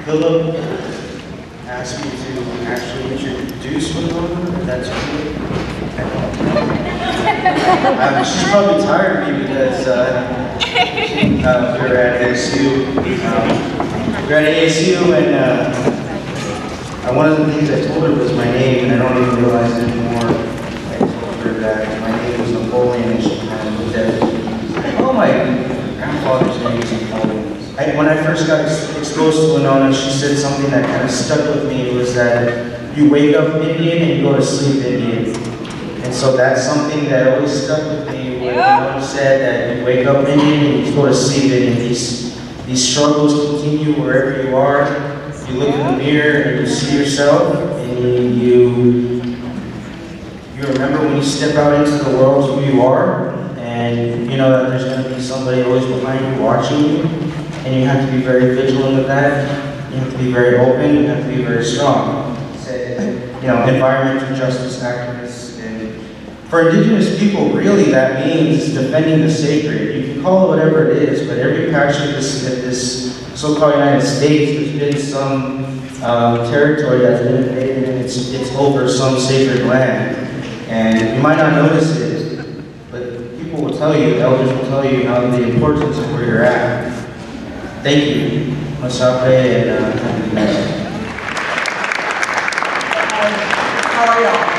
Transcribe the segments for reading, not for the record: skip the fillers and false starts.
Philip asked me to actually introduce Winona, if that's okay. She's probably tired of me because we were at ASU. And one of the things I told her was my name, and I don't even realize it anymore. I told her that my name was Napoleon, and she kind of looked at me. Oh, my grandfather's name is Napoleon. When I first got exposed to Winona, she said something that kind of stuck with me. It was that you wake up Indian and you go to sleep Indian. And so that's something that always stuck with me. When Winona said that you wake up Indian and you go to sleep Indian. These struggles continue wherever you are. You look in the mirror and you see yourself, and you remember when you step out into the world who you are, and you know that there's going to be somebody always behind you watching you, and you have to be very vigilant with that. You have to be very open. You have to be very strong. You know, environmental justice activists, and for Indigenous people, really that means defending the sacred. You can call it whatever it is, but every patch of this so-called United States, there's been some territory that's been invaded, and it's over some sacred land. And you might not notice it, but people will tell you, elders will tell you how the importance of where you're at. Thank you. Mascot and thank you guys. How are y'all?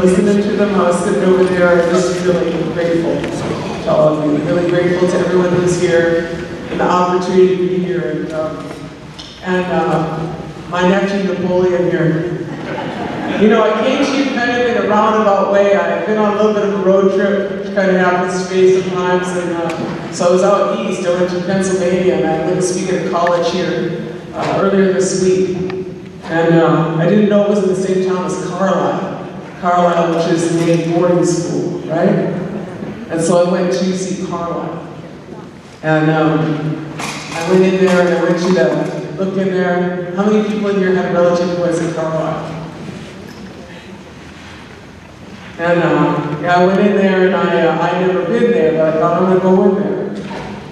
Listening to them, I was sitting over there and just really grateful to all of you. Really grateful to everyone who's here and the opportunity to be here. And my nephew Napoleon here. You know, I came to you kind of in a roundabout way. I've been on a little bit of a road trip, which kind of happens to me sometimes. And so I was out east. I went to Pennsylvania, and I went to speak at a college here earlier this week. And I didn't know it was in the same town as Carlisle, which is the main boarding school, right? And so I went to see Carlisle. And I went in there and I went to look in there. How many people in here had a relative who was in Carlisle? And yeah, I went in there and I'd never been there, but I thought I'm gonna go in there,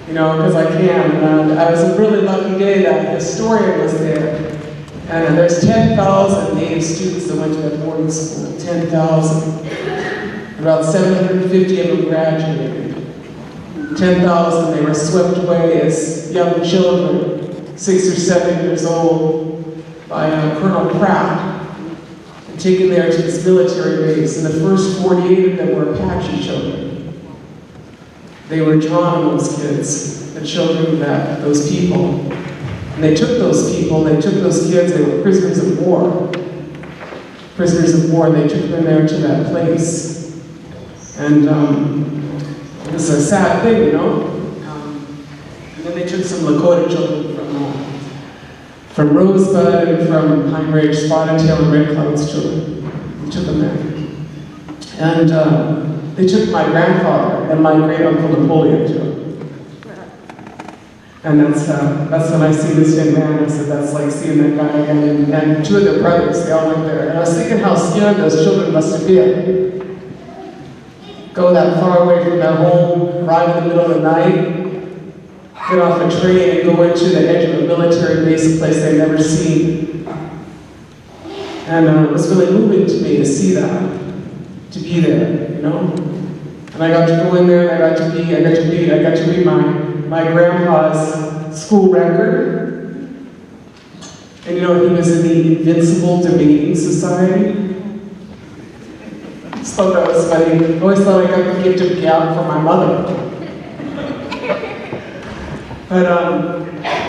you know, because I can. And I was a really lucky day that a historian was there. And there's 10,000 Native students that went to that boarding school, 10,000. About 750 of them graduated. 10,000, they were swept away as young children, 6 or 7 years old, by Colonel Pratt, and taken there to this military base. And the first 48 of them were Apache children. They were drawn, those kids, the children of those people. And they took those people, they took those kids, they were prisoners of war. Prisoners of war, and they took them there to that place. And it was a sad thing, you know? And then they took some Dakota children from Rosebud and from Pine Ridge, Spotted Tail, and Red Cloud's children. They took them there. And they took my grandfather and my great-uncle Napoleon too. And that's when I see this young man, I said, that's like seeing that guy again. And 2 of their brothers, they all went there. And I was thinking how scared those children must have been. Go that far away from their home, arrive in the middle of the night, get off a train and go into the edge of a military base, a place they'd never seen. And it was really moving to me to see that, to be there, you know? And I got to go in there, and I got to read my grandpa's school record. And you know, he was in the Invincible Debating Society. So that was funny. I always thought I got the gift of gab from my mother. But,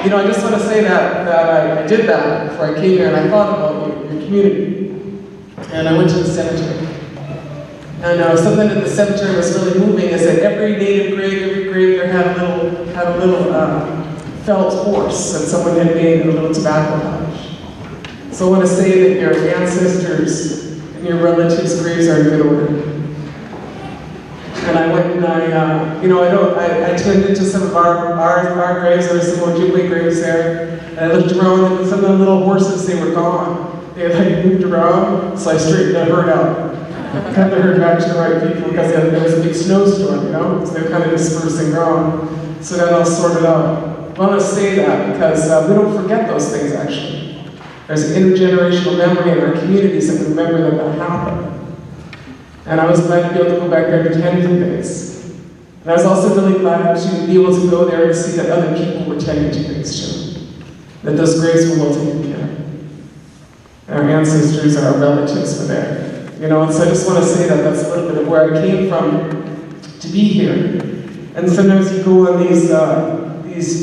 you know, I just want to say that I did that before I came here, and I thought about your community. And I went to the cemetery. And something in the cemetery was really moving is that every native grave there had a little felt horse that someone had made in a little tobacco pouch. So I want to say that your ancestors and your relatives' graves are in good order. I went and I attended to some of our graves. There were some Ojibwe graves there. And I looked around, and some of the little horses, they were gone. They had like moved around, so I straightened the herd out. Kind of herd back to the right people because there was a big snowstorm, so they were kind of dispersing around. So that all sorted out. I want to say that because we don't forget those things actually. There's an intergenerational memory in our communities that remember that happened. And I was glad to be able to go back there to tend to things. And I was also really glad to be able to go there and see that other people were tending to things too. That those graves were well taken care of. Our ancestors and our relatives were there. And so I just want to say that that's a little bit of where I came from to be here. And sometimes you go on these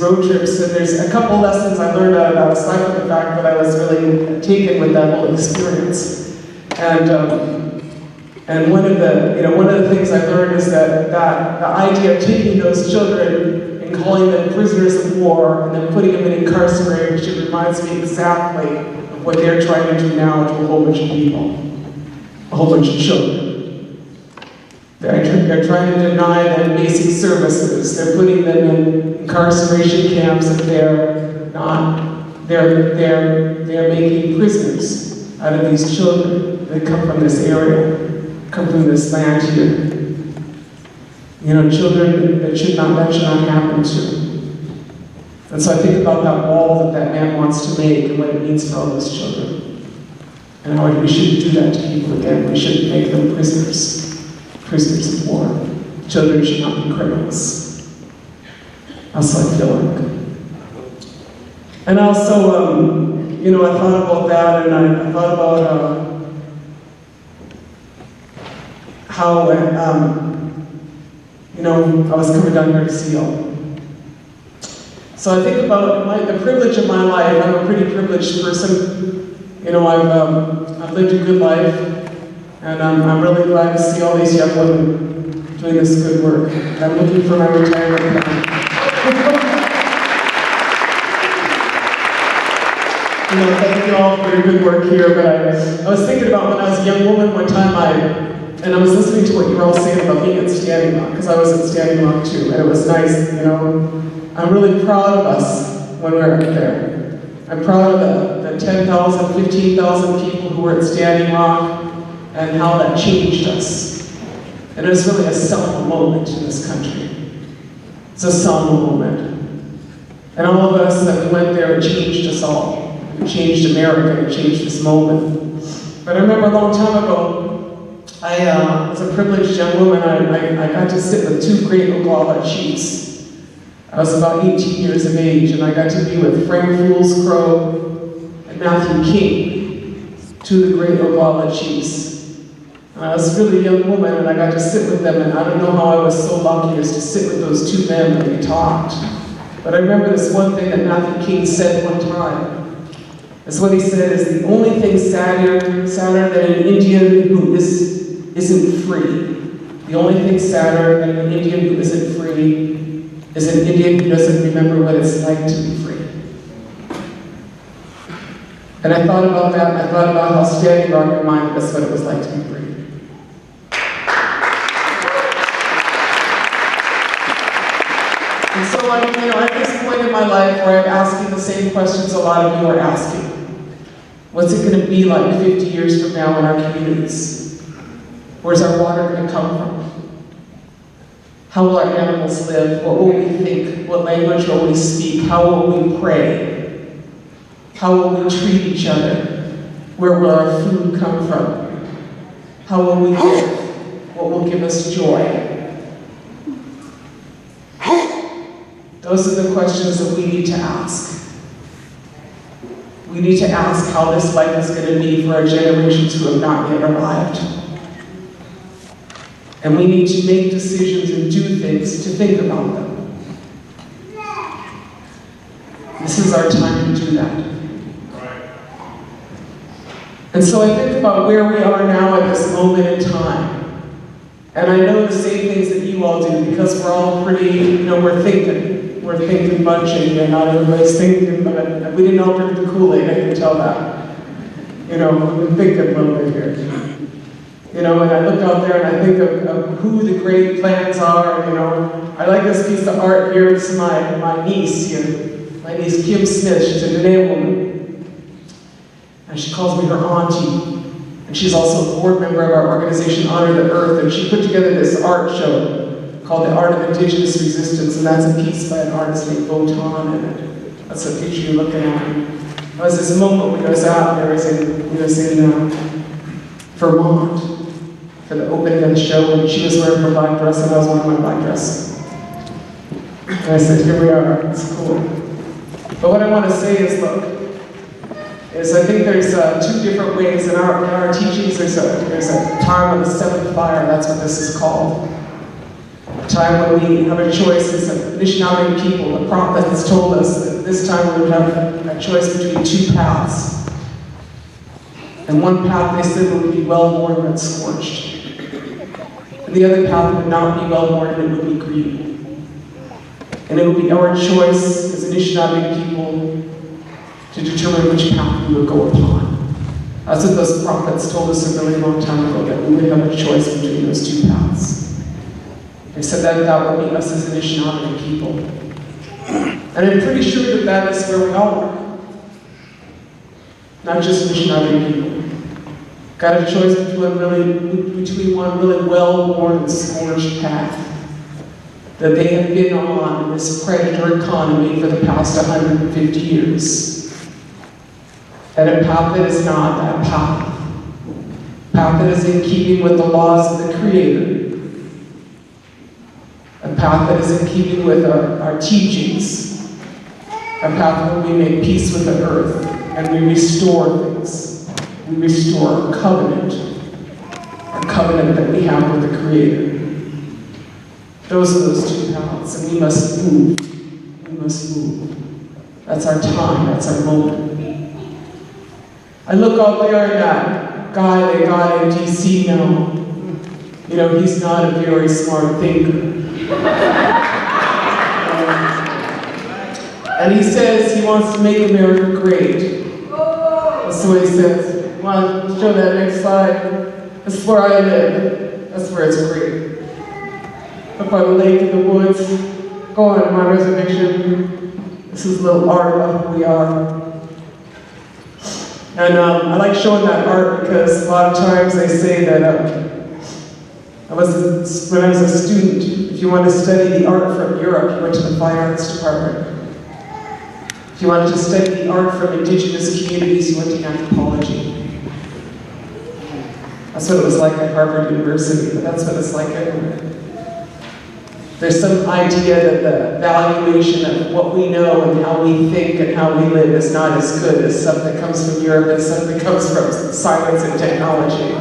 road trips, and there's a couple lessons I learned out of that, aside from the fact that I was really taken with that whole experience. And one of the things I learned is that the idea of taking those children and calling them prisoners of war and then putting them in incarceration reminds me exactly of what they're trying to do now to a whole bunch of people, a whole bunch of children. They're trying to deny them basic services. They're putting them in incarceration camps that they're making prisoners out of these children that come from this area. Come from this land here. Children that should not happen to. And so I think about that wall that man wants to make and what it means for all those children. And how we shouldn't do that to people again. We shouldn't make them prisoners of war. Children should not be criminals. That's what I feel like. And also, I thought about that, and I thought about how, I was coming down here to see y'all. So I think about the privilege of my life. I'm a pretty privileged person. I've lived a good life, and I'm really glad to see all these young women doing this good work. I'm looking for my retirement plan. Thank you all for your good work here, but I was thinking about when I was a young woman one time, and I was listening to what you were all saying about being at Standing Rock, because I was at Standing Rock too, and it was nice, I'm really proud of us when we were up there. I'm proud of the 10,000, 15,000 people who were at Standing Rock, and how that changed us. And it was really a seminal moment in this country. It's a seminal moment. And all of us that went there, it changed us all. It changed America, it changed this moment. But I remember a long time ago, I was a privileged young woman. I got to sit with two great Oglala chiefs. I was about 18 years of age, and I got to be with Frank Fools Crow and Matthew King, two of the great Oglala chiefs. And I was a really young woman, and I got to sit with them, and I don't know how I was so lucky as to sit with those two men and we talked. But I remember this one thing that Matthew King said one time. That's what he said is the only thing sadder than an Indian who isn't free. The only thing sadder than an Indian who isn't free is an Indian who doesn't remember what it's like to be free. And I thought about that, and I thought about how Standing Rock reminded us what it was like to be free. And so I'm at this point in my life where I'm asking the same questions a lot of you are asking. What's it going to be like 50 years from now in our communities? Where's our water going to come from? How will our animals live? What will we think? What language will we speak? How will we pray? How will we treat each other? Where will our food come from? How will we live? What will give us joy? Those are the questions that we need to ask. We need to ask how this life is going to be for our generations who have not yet arrived. And we need to make decisions and do things to think about them. This is our time to do that. And so I think about where we are now at this moment in time. And I know the same things that you all do, because we're all pretty, we're thinking. We're thinking bunching, and not everybody's thinking, but we didn't all drink the Kool-Aid, I can tell that. We've been thinking a little bit here. You know, and I look out there and I think of who the great plants are, you know. I like this piece of art here. This is my niece here. My niece Kim Smith. She's a Dene woman. And she calls me her auntie. And she's also a board member of our organization, Honor the Earth. And she put together this art show called The Art of Indigenous Resistance. And that's a piece by an artist named Wotan. And that's a picture you're looking at. It was this moment when I was out there. We was in Vermont for the opening of the show, and she was wearing her black dress and I was wearing my black dress. And I said, here we are, it's cool. But what I want to say is, look, I think there's two different ways in our teachings. There's a time of the seventh fire, that's what this is called. A time when we have a choice as a Anishinaabe people. The prophets told us that this time we would have a choice between two paths. And one path, they said, would be well-worn but scorched. And the other path would not be well-worn and it would be green. And it would be our choice as Anishinaabe people to determine which path we would go upon. That's what those prophets told us a really long time ago, that we would have a choice between those two paths. They said that would be us as Anishinaabe people. And I'm pretty sure that is where we all are. Not just Anishinaabe people. Got a choice between one really well-worn and scorched path that they have been on in this predator economy for the past 150 years. And a path that is not that path. A path that is in keeping with the laws of the Creator. A path that is in keeping with our teachings. A path where we make peace with the earth and we restore things. We restore our covenant that we have with the Creator. Those are those two paths, and we must move. We must move. That's our time, that's our moment. I look out there at that guy they got in DC now. You know, he's not a very smart thinker. And he says he wants to make America great. That's the way he says. Want to show that next slide? This is where I live. That's where it's great. Up by the lake in the woods, going to my reservation. This is a little art of who we are. And I like showing that art because a lot of times they say that when I was a student, if you want to study the art from Europe, you went to the Fine Arts Department. If you wanted to study the art from Indigenous communities, you went to anthropology. That's what it was like at Harvard University, but that's what it's like everywhere. There's some idea that the valuation of what we know and how we think and how we live is not as good as stuff that comes from Europe and stuff that comes from science and technology.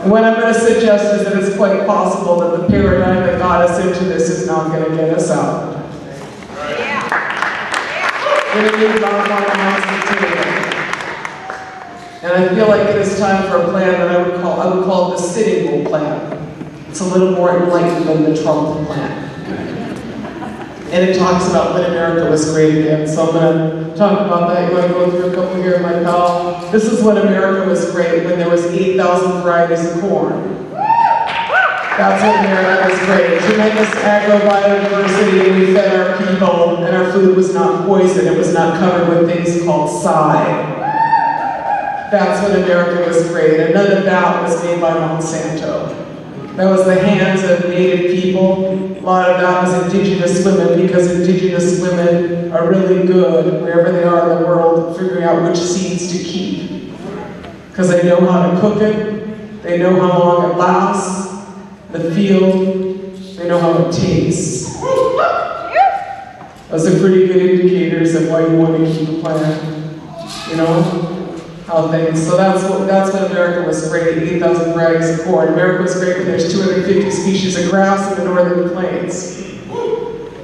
And what I'm going to suggest is that it's quite possible that the paradigm that got us into this is not going to get us out. We're going to need about 1 ounce of and I feel like it is time for a plan that I would call it the Sitting Bull plan. It's a little more enlightened than the Trump plan. And it talks about when America was great again. So I'm going to talk about that. You want to go through a couple here, my pal? This is when America was great, when there was 8,000 varieties of corn. That's when America was great. Tremendous agro-biodiversity, and we fed our people, and our food was not poisoned. It was not covered with things called side. That's when America was great, and none of that was made by Monsanto. That was the hands of Native people. A lot of that was Indigenous women, because Indigenous women are really good, wherever they are in the world, figuring out which seeds to keep. Because they know how to cook it, they know how long it lasts, the field, they know how it tastes. Those are pretty good indicators of why you want to keep a plant, you know? How things. So that's when America was great, 8,000 varieties of corn. America was great when there's 250 species of grass in the northern plains.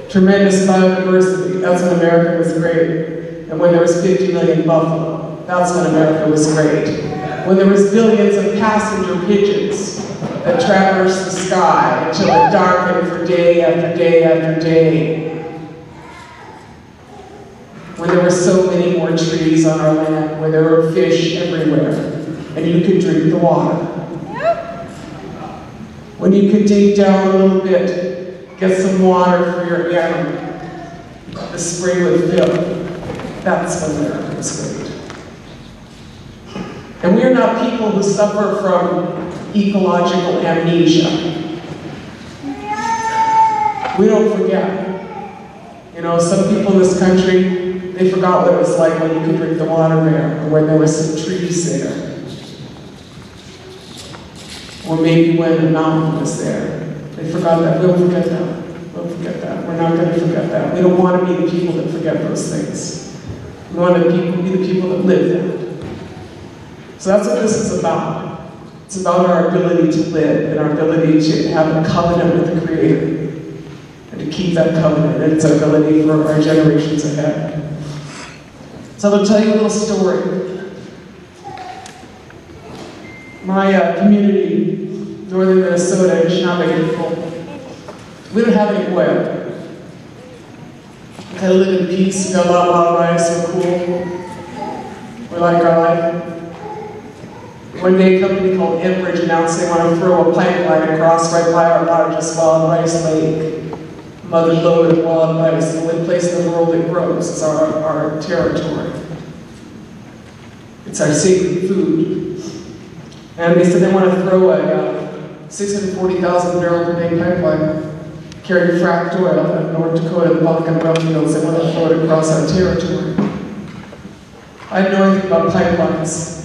Tremendous biodiversity. That's when America was great. And when there was 50 million buffalo, that's when America was great. When there was billions of passenger pigeons that traversed the sky until it darkened for day after day after day. When there were so many more trees on our land, where there were fish everywhere, and you could drink the water. When you could dig down a little bit, get some water for your animal, the spring would fill. That's when America was great. And we are not people who suffer from ecological amnesia. We don't forget. You know, some people in this country, they forgot what it was like when you could drink the water there, or when there were some trees there. Or maybe when the mountain was there. They forgot that. We'll forget that. We'll forget that. We're not going to forget that. We don't want to be the people that forget those things. We want to be the people that live that. So that's what this is about. It's about our ability to live and our ability to have a covenant with the Creator and to keep that covenant, and its ability for our generations ahead. So I'll tell you a little story. My community, northern Minnesota, we don't have any oil. We kind of live in peace, we got a lot of wildlife, so cool. We like our life. One day, a company called Enbridge announced they want to throw a pipeline across right by our largest wild rice lake. Mother lode of wild rice, the only place in the world that grows. It's our territory. It's our sacred food. And they said they want to throw a 640,000 barrel per day pipeline, carrying fracked oil out of North Dakota, the Bakken brownfields. They want to throw it across our territory. I know anything about pipelines.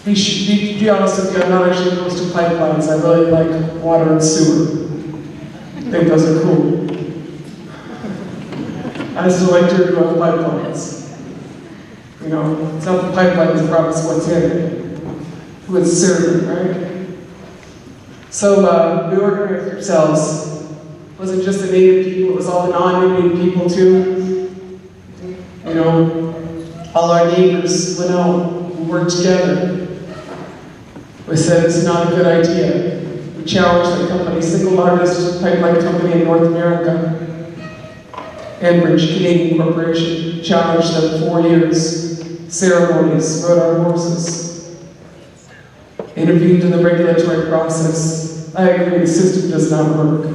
To be honest with you, I'm not actually opposed to pipelines. I really like water and sewer. I think those are cool. I still like to do pipelines. You know, it's not the pipeline that's the problem, it's what's in it. Who it's serving, right? So we organized ourselves. It wasn't just the Native people, it was all the non-Native people too. You know, all our neighbors went out and worked together. We said it's not a good idea. We challenged the company, single largest pipeline company in North America, Enbridge, Canadian Corporation, challenged them 4 years. Ceremonies, rode our horses, intervened in the regulatory process. I agree, the system does not work.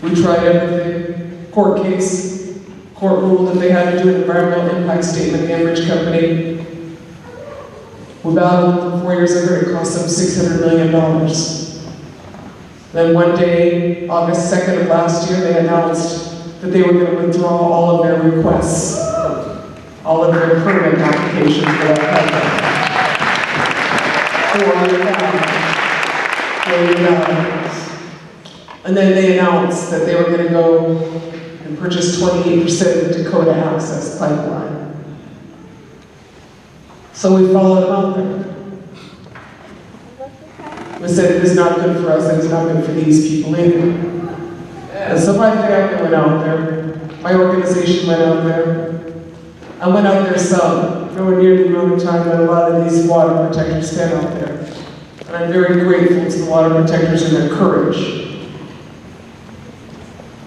We tried everything. Court case, court ruled that they had to do an environmental impact statement, the Enbridge company. We battled them for 4 years, it cost them $600 million. Then one day, August 2nd of last year, they announced that they were going to withdraw all of their requests, all of their permit applications for that pipeline. And then they announced that they were going to go and purchase 28% of the Dakota Access Pipeline. So we followed them out there. We said it is not good for us, it is not good for these people either. And so my family went out there, my organization went out there. I went out there some, nowhere near the amount of time that a lot of these water protectors spent out there. And I'm very grateful to the water protectors and their courage.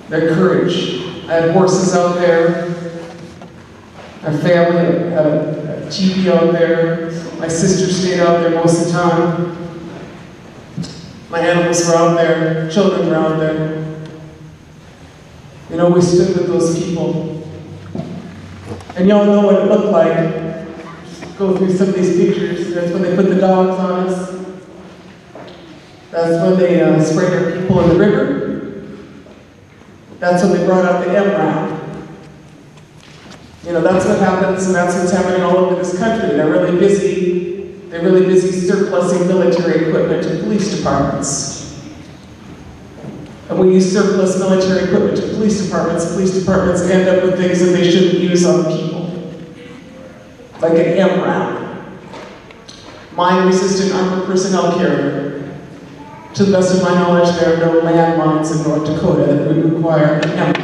Their courage. I had horses out there. Our family had a teepee out there. My sister stayed out there most of the time. My animals were out there. Children were out there. You know, we stood with those people. And y'all know what it looked like. Go through some of these pictures. That's when they put the dogs on us. That's when they sprayed our people in the river. That's when they brought out the MRAP. You know, that's what happens, and that's what's happening all over this country. They're really busy surplusing military equipment to police departments. And when you surplus military equipment to police departments end up with things that they shouldn't use on people. Like an MRAP, mine-resistant armored personnel carrier. To the best of my knowledge, there are no landmines in North Dakota that would require an MRAP.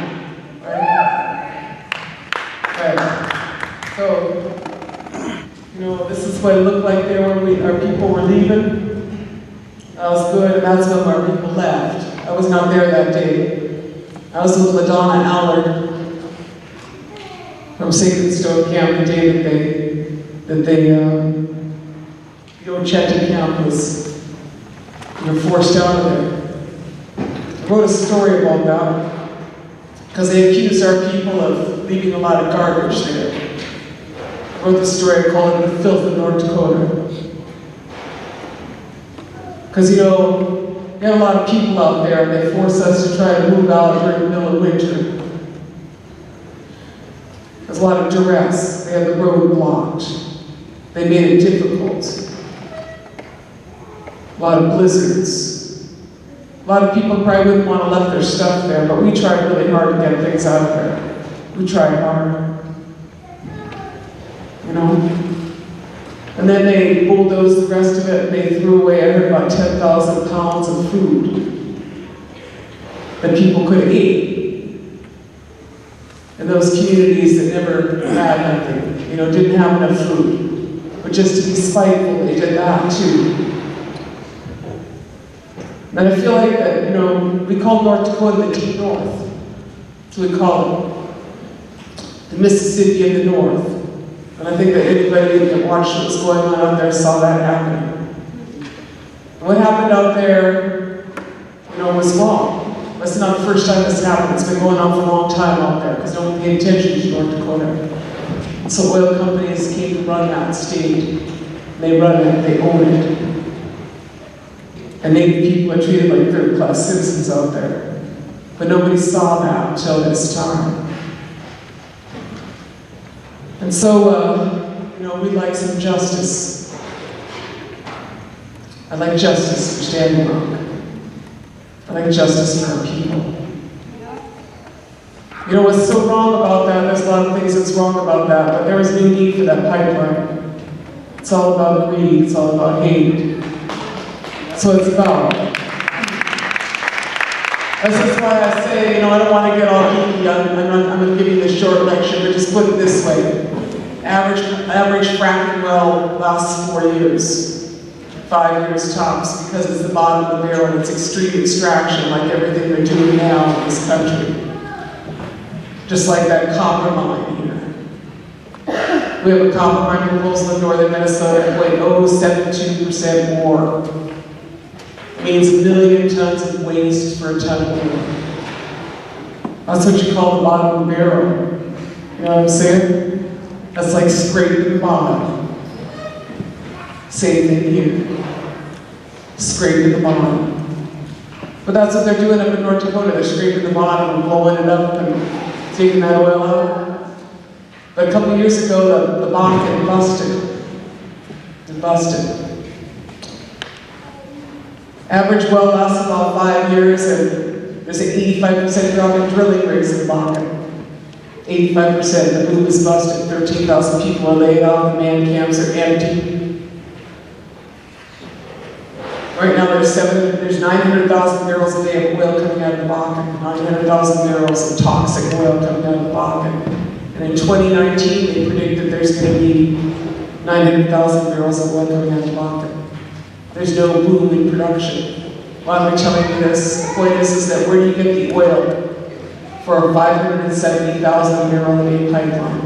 Right? So, you know, this is what it looked like there when our people were leaving. That was good, and that's when our people left. I was not there that day. I was with LaDonna Allard from Sacred Stone Camp the day that the Ocheta camp was You're forced out of there. I wrote a story about that because they accused our people of leaving a lot of garbage there. I wrote the story, I called it The Filth of North Dakota. Because, you know, you have a lot of people out there and they force us to try to move out during the middle of winter. There's a lot of duress. They have the road blocked. They made it difficult. A lot of blizzards. A lot of people probably wouldn't want to left their stuff there, but we tried really hard to get things out of there. We tried hard. You know? And then they bulldozed the rest of it and they threw away, I heard, about 10,000 pounds of food that people could eat. In those communities that never had nothing, you know, didn't have enough food. But just to be spiteful, they did that too. And I feel like that, you know, we call North Dakota the Deep North. That's what we call it. The Mississippi of the North. And I think that anybody that watched what was going on out there saw that happening. And what happened out there, you know, was wrong. That's not the first time this happened. It's been going on for a long time out there because no one paid attention to North Dakota. And so oil companies came to run that state. They run it, they own it. And Native people are treated like third-class citizens out there. But nobody saw that until this time. And so, you know, we'd like some justice. I'd like justice for Standing Rock. I'd like justice for our people. You know what's so wrong about that? There's a lot of things that's wrong about that, but there was no need for that pipeline. It's all about greed, it's all about hate. That's what it's about. That's just why I say, you know, I don't want to get all geeky. I'm going to give you this short lecture, but just put it this way. Average fracking well lasts 4 years, 5 years tops, because it's the bottom of the barrel and it's extreme extraction, like everything they're doing now in this country. Just like that copper mine here. We have a copper mine proposal in northern Minnesota at 0.072% ore. Means 1 million tons of waste for a ton of ore. That's what you call the bottom of the barrel. You know what I'm saying? That's like scraping the bottom. Same thing here. Scraping the bottom. But that's what they're doing up in North Dakota. They're scraping the bottom and blowing it up and taking that oil out. But a couple of years ago, the Bakken busted. It busted. Average well lasts about 5 years, and there's an 85% drop in drilling rigs in the Bakken. 85%. The boom is busted. 13,000 people are laid off. The man camps are empty. Right now, there's 900,000 barrels a day of oil coming out of the Bakken. 900,000 barrels of toxic oil coming out of the Bakken. And in 2019, they predict that there's going to be 900,000 barrels of oil coming out of the Bakken. There's no boom in production. Why am I telling you this? The point is that where do you get the oil for a 570,000 barrel a day pipeline?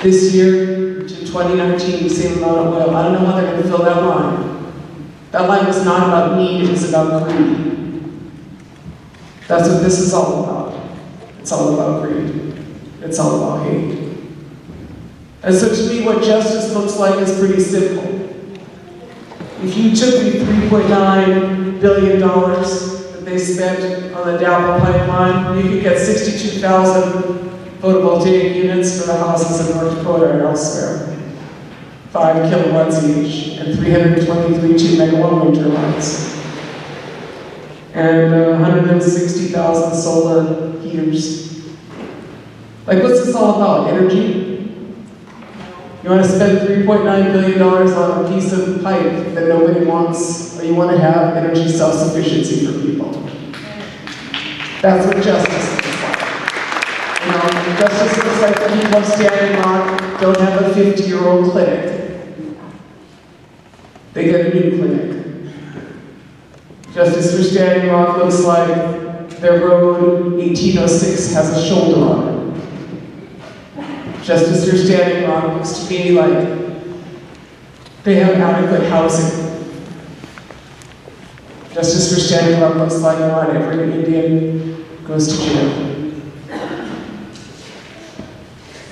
This year, to 2019, the same amount of oil. I don't know how they're going to fill that line. That line was not about need, it was about greed. That's what this is all about. It's all about greed. It's all about hate. And so to me, what justice looks like is pretty simple. If you took the $3.9 billion that they spent on the Dalpa pipeline, you could get 62,000 photovoltaic units for the houses in North Dakota and elsewhere. 5 kilowatts each, and 323 2-megawatt wind turbines. And 160,000 solar heaters. Like, what's this all about? Energy? You want to spend $3.9 billion on a piece of pipe that nobody wants, or you want to have energy self-sufficiency for people. That's what justice looks like. You know, justice looks like the people of Standing Rock don't have a 50-year-old clinic. They get a new clinic. Justice for Standing Rock looks like their road 1806 has a shoulder on it. Justice for Standing Rock looks to me like They have adequate housing. Justice for standing up looks like not every Indian goes to jail.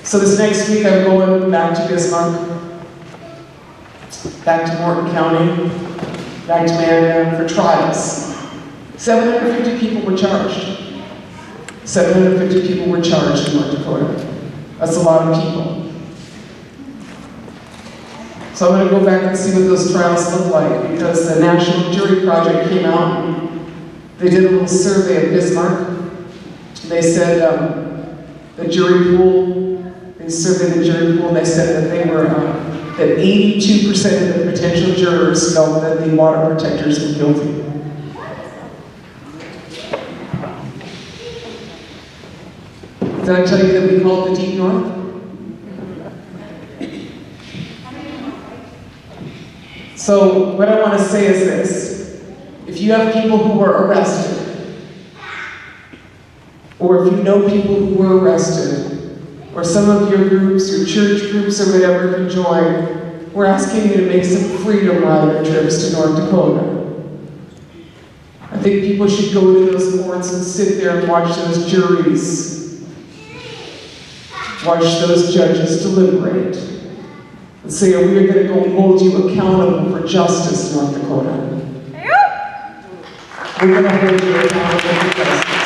So this next week I'm going back to Bismarck, back to Morton County, back to Maricopa for trials. 750 people were charged. 750 people were charged in North Dakota. That's a lot of people. So I'm going to go back and see what those trials look like, because the National Jury Project came out and they did a little survey of Bismarck. They said the jury pool, they surveyed the jury pool, and they said that they were, that 82% of the potential jurors felt that the water protectors were guilty. Did I tell you that we call it the Deep North? So what I want to say is this. If you have people who were arrested, or if you know people who were arrested, or some of your groups, your church groups or whatever can join, we're asking you to make some freedom rider trips to North Dakota. I think people should go to those courts and sit there and watch those juries, watch those judges deliberate, and say, are we going to go hold you accountable for justice, North Dakota? We're going to hold you accountable for justice.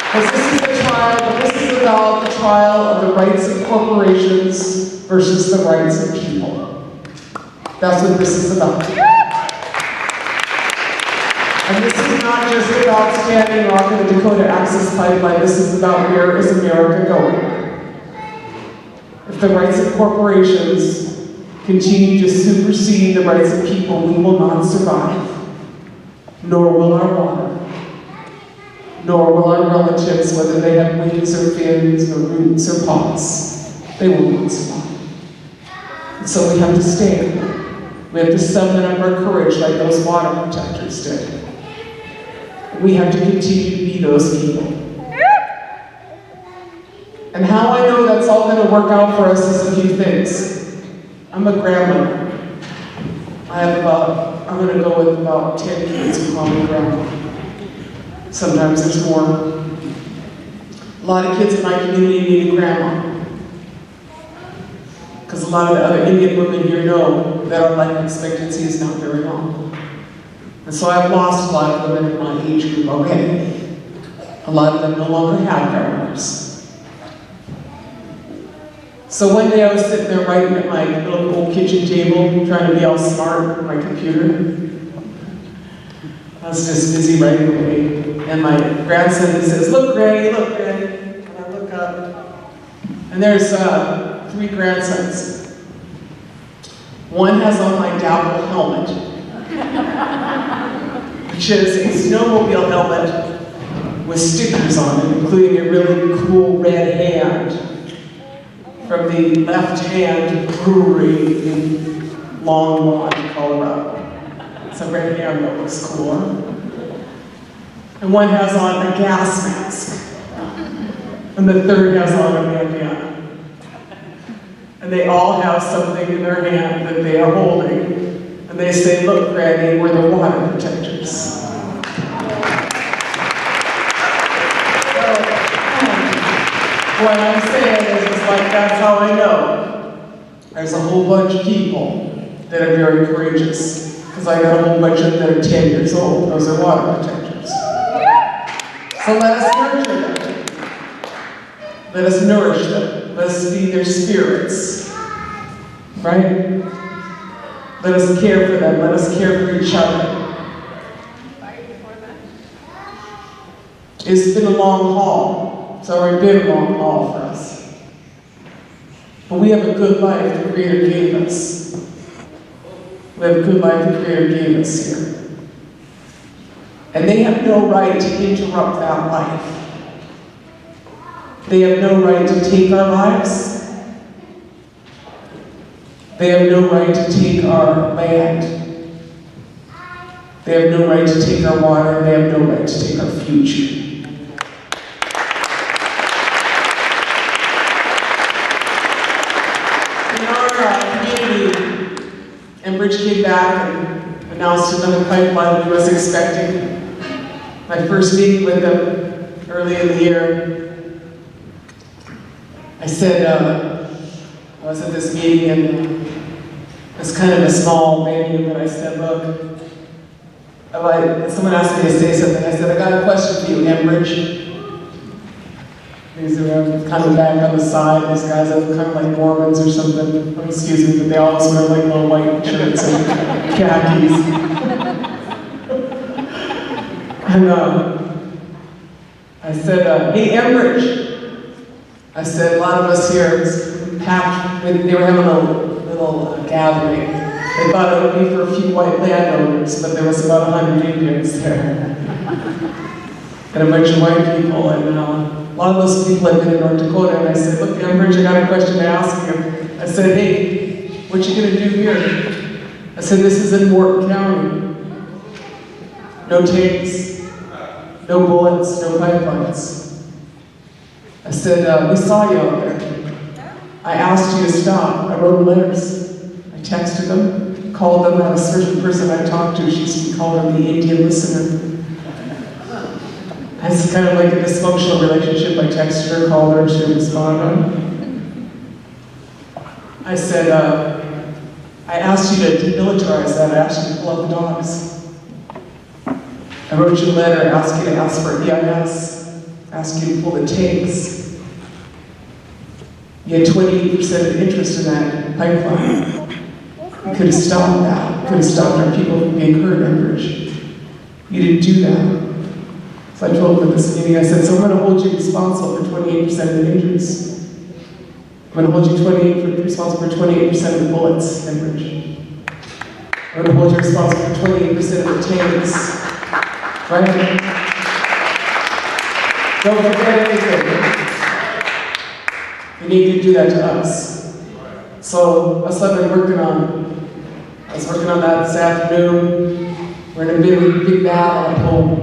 Because this is the trial, but this is about the trial of the rights of corporations versus the rights of people. That's what this is about. And this is not just about Standing Rock and the Dakota Access Pipeline. This is about where is America going. If the rights of corporations continue to supersede the rights of people, we will not survive. Nor will our water. Nor will our relatives, whether they have wings or fins or roots or paws. They will not survive. And so we have to stand. We have to summon up our courage like those water protectors did. We have to continue to be those people. And how I know that's all going to work out for us is a few things. I'm a grandma. I'm going to go with about 10 kids who call me grandma. Sometimes there's more. A lot of kids in my community need a grandma. Because a lot of the other Indian women here know that our life expectancy is not very long. And so I've lost a lot of women in my age group already. A lot of them no longer have grandmothers. So one day I was sitting there writing at my little old kitchen table, trying to be all smart on my computer. I was just busy writing away. And my grandson says, look, Granny, look, Granny. And I look up, and there's 3 grandsons. One has on my Dapple helmet, which is a snowmobile helmet with stickers on it, including a really cool red hand from the Left Hand Brewery in Longmont, Colorado. It's a red hand that looks cool. And one has on a gas mask. And the third has on a bandana. And they all have something in their hand that they are holding. And they say, look, Granny, we're the water protectors. So, what I'm saying is like, that's how I know. There's a whole bunch of people that are very courageous. Because I got a whole bunch of them that are 10 years old. Those are water protectors. So let us nurture them. Let us nourish them. Let us feed their spirits. Right? Let us care for them. Let us care for each other. It's been a long haul. It's already been a long haul for us. But we have a good life the Creator gave us. We have a good life the Creator gave us here. And they have no right to interrupt that life. They have no right to take our lives. They have no right to take our land. They have no right to take our water. They have no right to take our future. In our community, Enbridge came back and announced another pipeline we was expecting. My first meeting with them early in the year, I said, I was at this meeting and it's kind of a small venue, but I said, look, someone asked me to say something. I said, I got a question for you, Enbridge. These are kind of back on the side. These guys are kind of like Mormons or something. Oh, excuse me, but they always wear like little white shirts and khakis. And I said, hey, Enbridge. I said, a lot of us here packed, they were having a little gathering. They thought it would be for a few white landowners, but there was about 100 Indians there. And a bunch of white people, and a lot of those people had been in North Dakota, and I said, look, Enbridge, I got a question to ask you. I said, hey, what you gonna do here? I said, this is in Morton County. No tanks, no bullets, no pipelines. I said, we saw you out there. I asked you to stop. I wrote letters. I texted them, called them. I had a certain person I talked to. We called them the Indian listener. It's kind of like a dysfunctional relationship. I texted her, called her, and she responded. I said, I asked you to demilitarize that. I asked you to pull out the dogs. I wrote you a letter, I asked you to ask for EIS, asked you to pull the tanks. You had 28% of interest in that pipeline. You could have stopped that. You could have stopped our people from being hurt, Enbridge. You didn't do that. So I told them at this meeting, I said, so I'm going to hold you responsible for 28% of the injuries. I'm going to hold you responsible for 28% of the bullets, Enbridge. I'm going to hold you responsible for 28% of the tanks. Right? Don't forget anything. You need to do that to us. So that's what I've been working on. I was working on that this afternoon. We're in a big battle at home.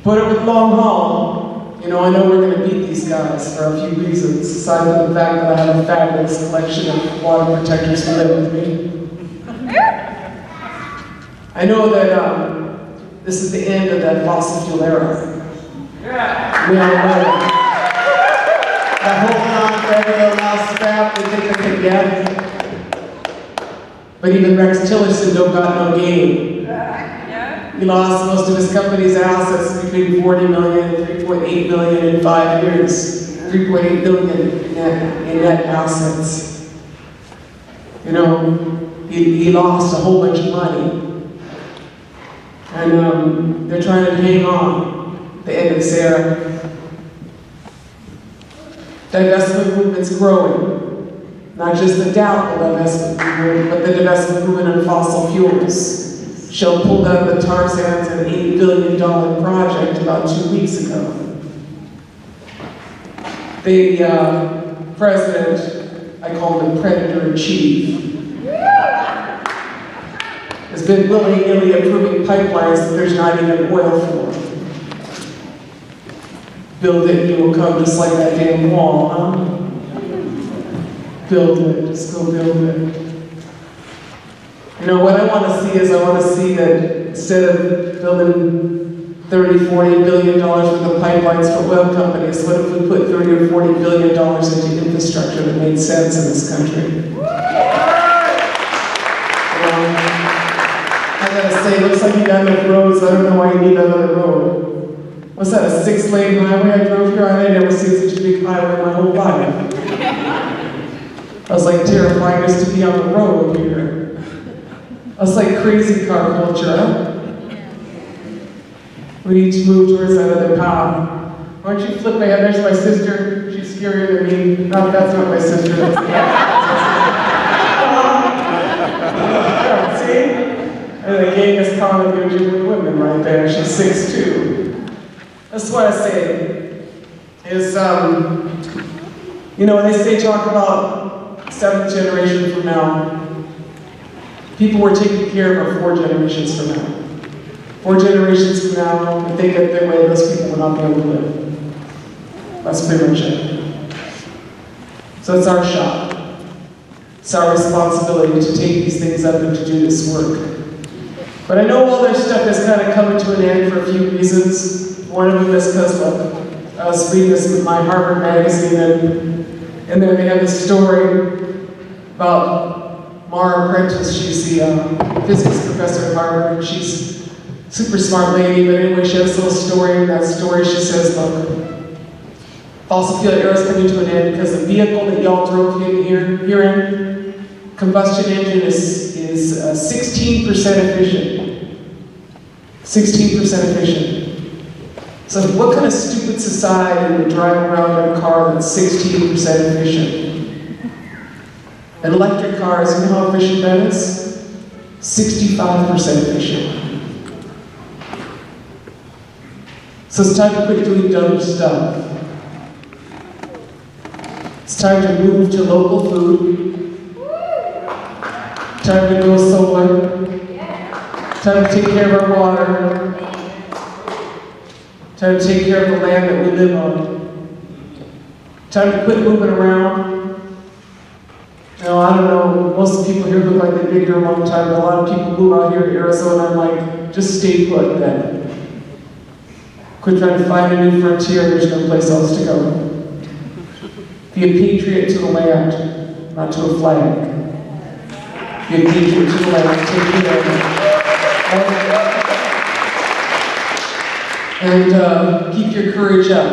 But it was long haul. You know, I know we're going to beat these guys for a few reasons, aside from the fact that I have a fabulous collection of water protectors who live with me. I know that this is the end of that fossil fuel era. We all know it. That holding on for every little last scrap they think they can get. But even Rex Tillerson don't got no game. He lost most of his company's assets between 40 million and 3.8 million in 5 years. 3.8 billion in net assets. You know, he lost a whole bunch of money. And they're trying to hang on the end of this era. Divestment movement's growing. Not just the doubtful divestment movement, but the divestment movement on fossil fuels. Shell pulled out of the tar sands an $8 billion project about 2 weeks ago. The president, I call him predator-in-chief, has been willy-nilly approving pipelines that there's not even oil for. Build it, you will come, just like that damn wall, huh? Build it, just go build it. You know, what I want to see is, I want to see that instead of building $30, $40 billion worth of pipelines for oil companies, what if we put $30 or $40 billion into infrastructure that made sense in this country? I gotta say, it looks like you got enough roads, I don't know why you need another road. What's that, a 6-lane highway I drove here? I ain't never seen such a big highway in my whole life. I was like terrifying us to be on the road here. That's like crazy car culture, huh? We need to move towards that other path. Why don't you flip ahead? There's my sister. She's scarier than me. No, that's not my sister. That's see? And the gayest common of Ojibwe women right there. She's 6'2". That's what I say. Is, you know, when they say talk about 7th generation from now, people were taken care of 4 generations from now. 4 generations from now, if they get their way, those people will not be able to live. That's pretty much it. So it's our shot. It's our responsibility to take these things up and to do this work. But I know all their stuff is kind of coming to an end for a few reasons. One of them is because I was reading this with my Harvard magazine, and there they have this story about Mara Prentice. She's the physics professor at Harvard. She's a super smart lady, but anyway, she has a little story. In that story, she says, look, fossil fuel era is coming to an end because the vehicle that y'all drove in here in, combustion engine is 16% efficient. 16% efficient. So what kind of stupid society would drive around in a car that's 16% efficient? An electric cars, you know how efficient that is? 65% efficient. So it's time to quit doing dumb stuff. It's time to move to local food. Time to go solar. Time to take care of our water. Time to take care of the land that we live on. Time to quit moving around. You know, I don't know, most people here look like they've been here a long time, but a lot of people move out here to Arizona and I'm like, just stay put then. Quit trying to find a new frontier, there's no place else to go. Be a patriot to the land, not to a flag. Be a patriot to the land, take care of it. And keep your courage up.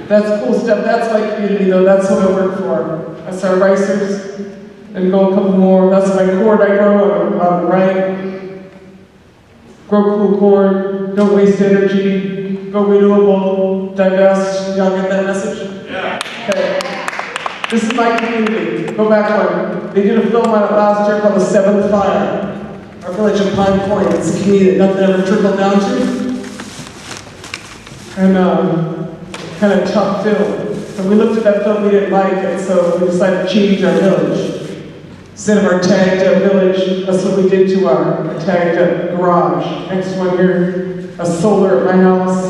That's cool stuff. That's my community, though. That's what I work for. That's our ricers. And go a couple more. That's my corn I grow on the right. Grow cool corn. Don't waste energy. Go renewable. Divest. Y'all get that message? Yeah. Okay. This is my community. Go back one. They did a film on it last year called The Seventh Fire. Our village of Pine Point. It's a community that nothing ever trickled down to. And kind of tough film. So we looked at that film, we didn't like it, so we decided to change our village. Instead of our tagged up village, that's what we did to our tagged up garage. Next one here, a solar at my house.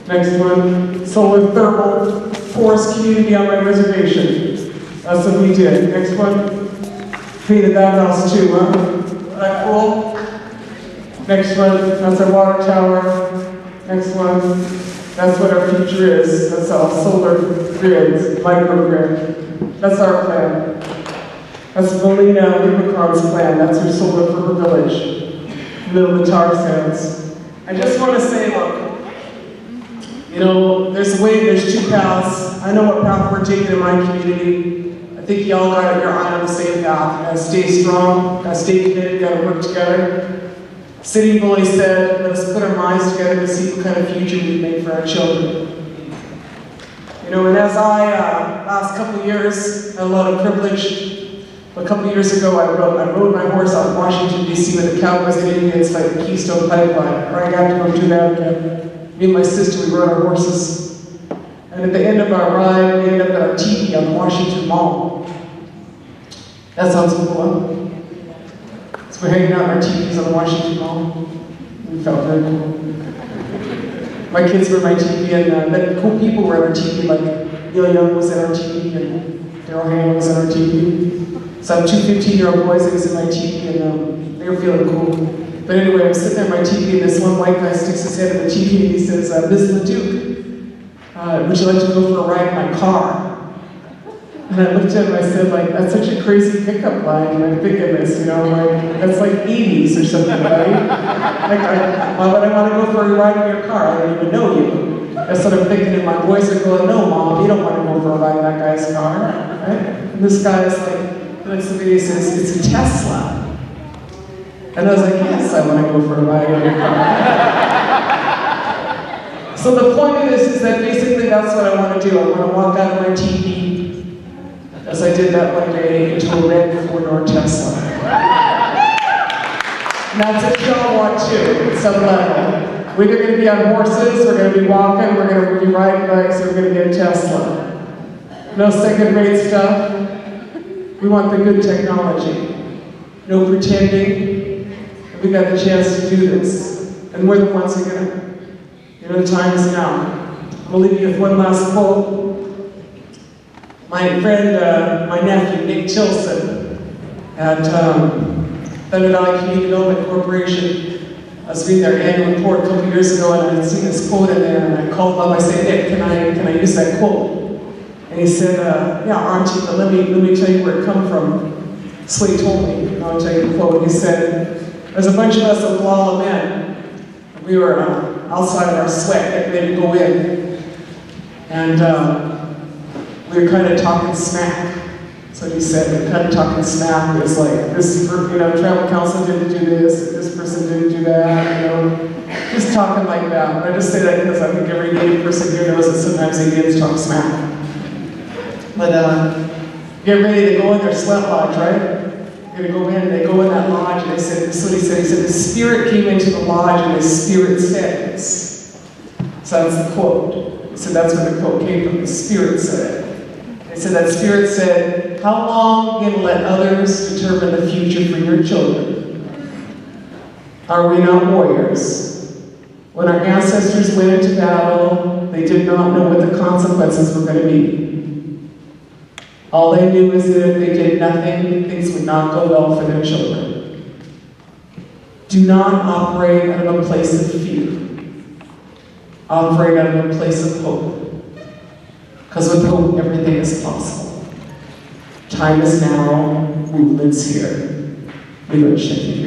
Next one, solar thermal forest community on my reservation. That's what we did. Next one, painted that house too, huh? Isn't that cool? Next one, that's our water tower. Next one, that's what our future is. That's all solar grids, microgrid. That's our plan. That's Winona LaDuke's plan. That's her solar for her village. Middle of the tar sands. I just want to say, look, you know, there's two paths. I know what path we're taking in my community. I think y'all got your eye on the same path. Gotta stay strong, gotta stay committed, gotta work together. City bully said, let us put our minds together to see what kind of future we make for our children. You know, and as last couple of years, had a lot of privilege. A couple of years ago, I rode my horse out in Washington, D.C. with the Cowboys and Indians like the Keystone Pipeline. Right after go do that again. Me and my sister, we rode our horses. And at the end of our ride, we ended up at our teepee on the Washington Mall. That sounds cool, huh? We're hanging out in our teepees on the Washington Mall. We felt very cool. My kids were in my teepee, and then cool people were in our teepee, like Neil Young was in our teepee, and Daryl Hannah was in our teepee. So I have two 15-year-old boys that was in my teepee, and they were feeling cool. But anyway, I'm sitting there in my teepee, and this one white guy sticks his head in the teepee, and he says, Miss LaDuke, would you like to go for a ride in my car? And I looked at him and I said, like, that's such a crazy pickup line. And I'm thinking this, you know, like, that's like 80s or something, right? Like, why would I want to go for a ride in your car? I don't even know you. That's what I'm thinking, and my boys are going, no, Mom, you don't want to go for a ride in that guy's car, right? And this guy is like, he looks at me and he says, it's a Tesla. And I was like, yes, I want to go for a ride in your car. So the point of this is that basically that's what I want to do. I want to walk out of my teepee, as I did that one day, into a red four-door Tesla. And that's what y'all want too, at some level. We're going to be on horses, we're going to be walking, we're going to be riding bikes, we're going to get a Tesla. No second-rate stuff. We want the good technology. No pretending. We got the chance to do this. And we're the ones who are going to. You know, the time is now. I'm going to leave you with one last quote. my friend, my nephew, Nick Tilson, at Thunder Valley Community Development Corporation. I was reading their annual report a couple years ago, and I had seen this quote in there, and I called him up. I said, Nick, can I use that quote? And he said, yeah, Auntie, but let me tell you where it come from. That's what he told me. I'll tell you the quote. He said, there's a bunch of us Oglala men. We were outside of our sweat, getting ready to go in. And we were kind of talking smack. So he said, we were kind of talking smack. It was like, this, tribal council didn't do this person didn't do that, just talking like that. I just say that because I think every Native person here knows that sometimes Indians talk smack. But get ready to go in their sweat lodge, right? They're gonna go in, and they go in that lodge, and they said, this is what he said. He said, the spirit came into the lodge, and the spirit said this. So that's the quote. He said, that's where the quote came from. The spirit said it. They said, that spirit said, how long are you gonna let others determine the future for your children? Are we not warriors? When our ancestors went into battle, they did not know what the consequences were gonna be. All they knew is that if they did nothing, things would not go well for their children. Do not operate out of a place of fear. Operate out of a place of hope. Because with hope, everything is possible. Time is now, movement's here. We wish you.